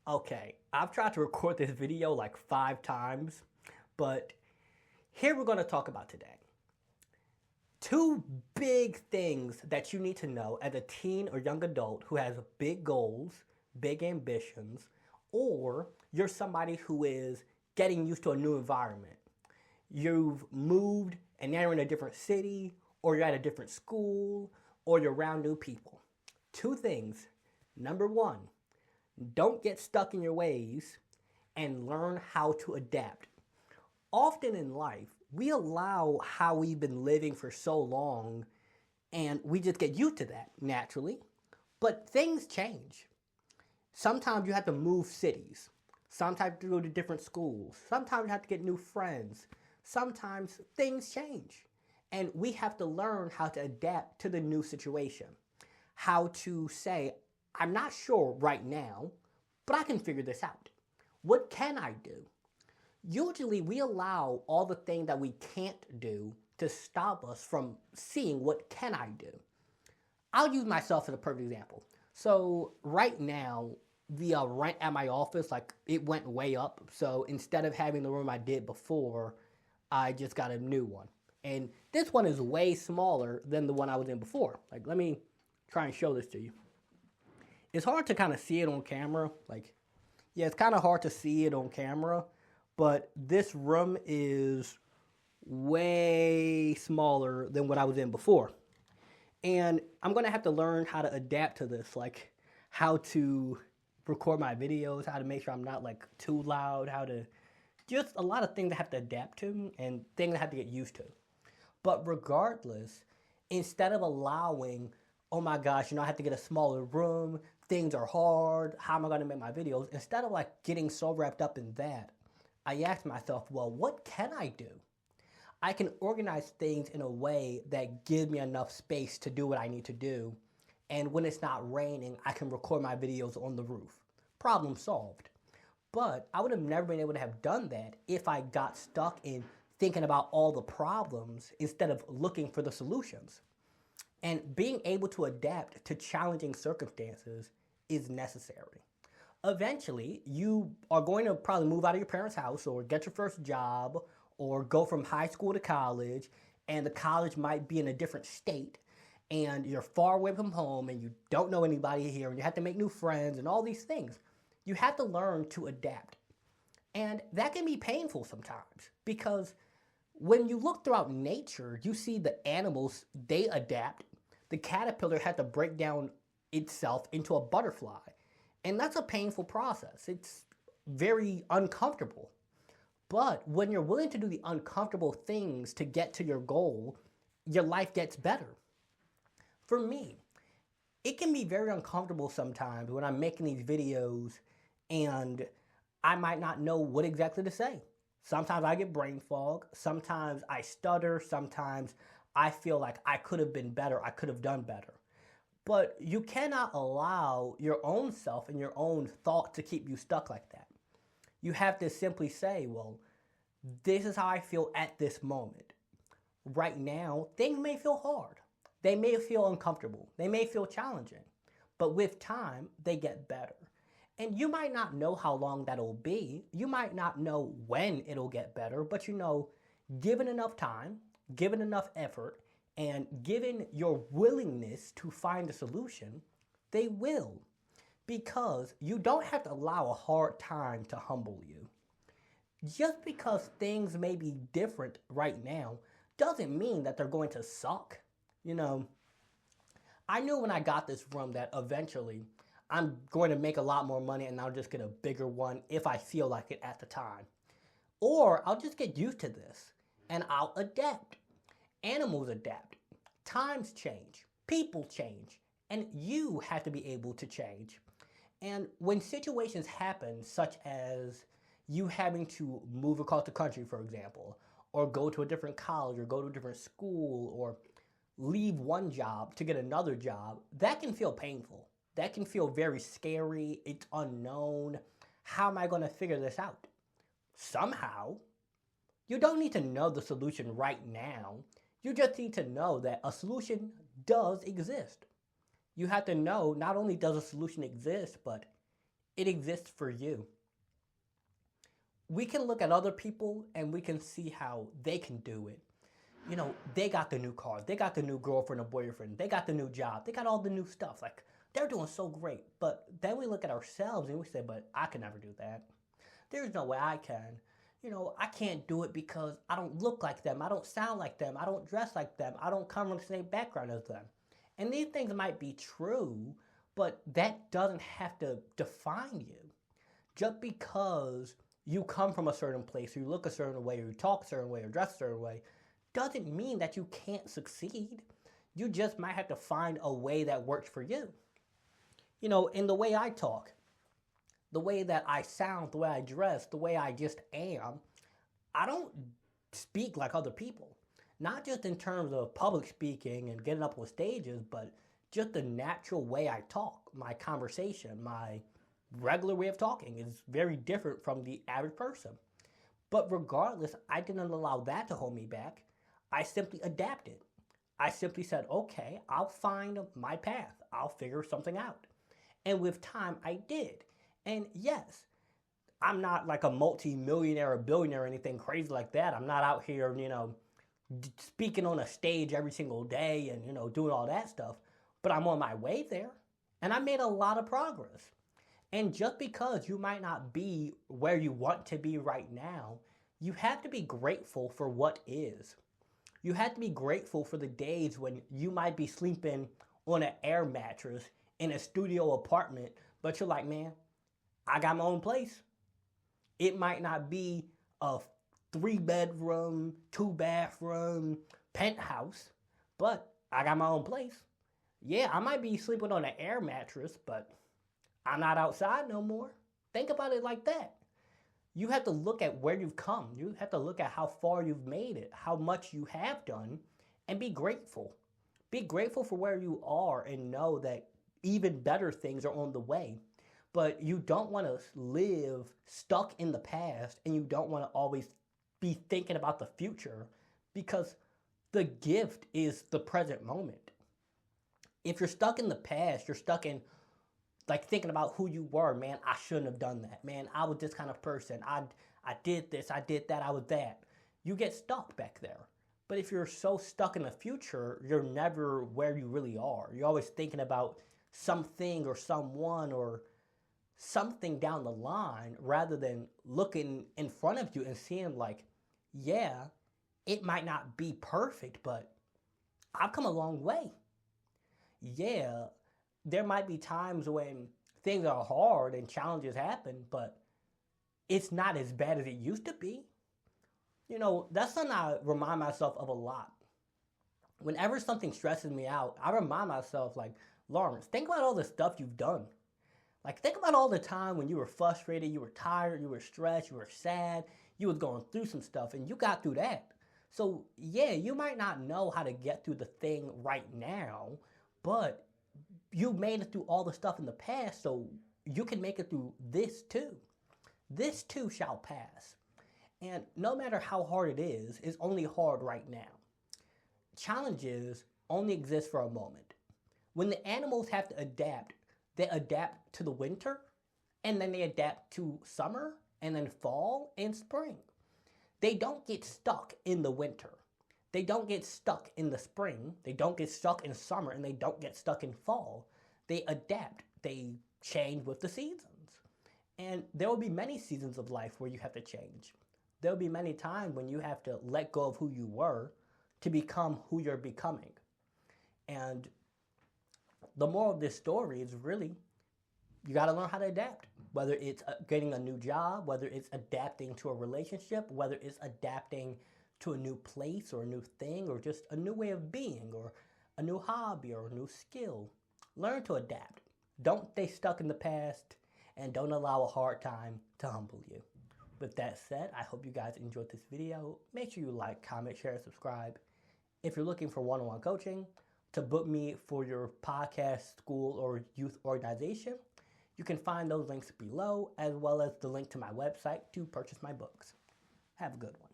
Okay, I've tried to record this video like 5 times, but here we're going to talk about today. Two big things that you need to know as a teen or young adult who has big goals, big ambitions, or you're somebody who is getting used to a new environment. You've moved and now you're in a different city, or you're at a different school, or you're around new people. Two things. Number one, don't get stuck in your ways and learn how to adapt. Often in life, we allow how we've been living for so long and we just get used to that naturally. But things change. Sometimes you have to move cities. Sometimes you go to different schools. Sometimes you have to get new friends. Sometimes things change. And we have to learn how to adapt to the new situation. How to say, I'm not sure right now, but I can figure this out. What can I do? Usually we allow all the things that we can't do to stop us from seeing what can I do. I'll use myself as a perfect example. So right now, the rent at my office, like it went way up. So instead of having the room I did before, I just got a new one. And this one is way smaller than the one I was in before. Like, let me try and show this to you. It's hard to kind of see it on camera. Like, yeah, it's kind of hard to see it on camera, but this room is way smaller than what I was in before. And I'm going to have to learn how to adapt to this, like how to record my videos, how to make sure I'm not like too loud, how to just a lot of things I have to adapt to and things I have to get used to. But regardless, instead of allowing, oh my gosh, I have to get a smaller room, things are hard, how am I going to make my videos? Instead of like getting so wrapped up in that, I asked myself, well, what can I do? I can organize things in a way that gives me enough space to do what I need to do. And when it's not raining, I can record my videos on the roof. Problem solved. But I would have never been able to have done that if I got stuck in thinking about all the problems instead of looking for the solutions. And being able to adapt to challenging circumstances is necessary. Eventually, you are going to probably move out of your parents' house or get your first job or go from high school to college, and the college might be in a different state, and you're far away from home, and you don't know anybody here, and you have to make new friends and all these things. You have to learn to adapt. And that can be painful sometimes because when you look throughout nature, you see the animals, they adapt. The caterpillar had to break down itself into a butterfly. And that's a painful process. It's very uncomfortable. But when you're willing to do the uncomfortable things to get to your goal, your life gets better. For me, it can be very uncomfortable sometimes when I'm making these videos and I might not know what exactly to say. Sometimes I get brain fog. Sometimes I stutter. Sometimes I feel like I could have been better. I could have done better. But you cannot allow your own self and your own thought to keep you stuck like that. You have to simply say, well, this is how I feel at this moment. Right now, things may feel hard. They may feel uncomfortable. They may feel challenging. But with time, they get better. And you might not know how long that'll be. You might not know when it'll get better, but given enough time, given enough effort, and given your willingness to find a solution, they will. Because you don't have to allow a hard time to humble you. Just because things may be different right now doesn't mean that they're going to suck. I knew when I got this room that eventually I'm going to make a lot more money and I'll just get a bigger one if I feel like it at the time. Or I'll just get used to this and I'll adapt. Animals adapt. Times change. People change. And you have to be able to change. And when situations happen, such as you having to move across the country, for example, or go to a different college, or go to a different school, or leave one job to get another job, that can feel painful. That can feel very scary. It's unknown. How am I going to figure this out? Somehow. You don't need to know the solution right now. You just need to know that a solution does exist. You have to know not only does a solution exist, but It exists for you. We can look at other people and we can see how they can do it. You know, they got the new cars, they got the new girlfriend or boyfriend, they got the new job, they got all the new stuff. Like, they're doing so great. But then we look at ourselves and we say, but I can never do that. There's no way I can. You know, I can't do it because I don't look like them, I don't sound like them, I don't dress like them, I don't come from the same background as them. And these things might be true, but that doesn't have to define you. Just because you come from a certain place, or you look a certain way, or you talk a certain way, or dress a certain way, doesn't mean that you can't succeed. You just might have to find a way that works for you. You know, in the way I talk, the way that I sound, the way I dress, the way I just am, I don't speak like other people. Not just in terms of public speaking and getting up on stages, but just the natural way I talk, my conversation, my regular way of talking is very different from the average person. But regardless, I didn't allow that to hold me back. I simply adapted. I simply said, okay, I'll find my path. I'll figure something out. And with time, I did. And yes, I'm not like a multi-millionaire or billionaire or anything crazy like that. I'm not out here, you know, speaking on a stage every single day and, you know, doing all that stuff. But I'm on my way there. And I made a lot of progress. And just because you might not be where you want to be right now, you have to be grateful for what is. You have to be grateful for the days when you might be sleeping on an air mattress in a studio apartment, but you're like, man, I got my own place. It might not be a 3-bedroom, 2-bathroom penthouse, but I got my own place. Yeah, I might be sleeping on an air mattress, but I'm not outside no more. Think about it like that. You have to look at where you've come. You have to look at how far you've made it, how much you have done, and be grateful. Be grateful for where you are and know that even better things are on the way. But you don't want to live stuck in the past, and you don't want to always be thinking about the future, because the gift is the present moment. If you're stuck in the past, you're stuck in like thinking about who you were. Man, I shouldn't have done that. Man, I was this kind of person. I did this, I did that, I was that. You get stuck back there. But if you're so stuck in the future, you're never where you really are. You're always thinking about something or someone or something down the line, rather than looking in front of you and seeing like, yeah, it might not be perfect, but I've come a long way. Yeah, there might be times when things are hard and challenges happen, but it's not as bad as it used to be. You know, that's something I remind myself of a lot. Whenever something stresses me out, I remind myself, like, Lawrence, think about all the stuff you've done. Like, think about all the time when you were frustrated, you were tired, you were stressed, you were sad, you was going through some stuff, and you got through that. So, yeah, you might not know how to get through the thing right now, but you made it through all the stuff in the past, so you can make it through this too. This too shall pass. And no matter how hard it is, it's only hard right now. Challenges only exist for a moment. When the animals have to adapt, they adapt to the winter, and then they adapt to summer, and then fall and spring. They don't get stuck in the winter. They don't get stuck in the spring. They don't get stuck in summer, and they don't get stuck in fall. They adapt. They change with the seasons. And there will be many seasons of life where you have to change. There will be many times when you have to let go of who you were to become who you're becoming. And the moral of this story is really, you got to learn how to adapt. Whether it's getting a new job, whether it's adapting to a relationship, whether it's adapting to a new place or a new thing, or just a new way of being, or a new hobby or a new skill. Learn to adapt. Don't stay stuck in the past, and don't allow a hard time to humble you. With that said, I hope you guys enjoyed this video. Make sure you like, comment, share, and subscribe. If you're looking for one-on-one coaching, to book me for your podcast, school, or youth organization, you can find those links below, as well as the link to my website to purchase my books. Have a good one.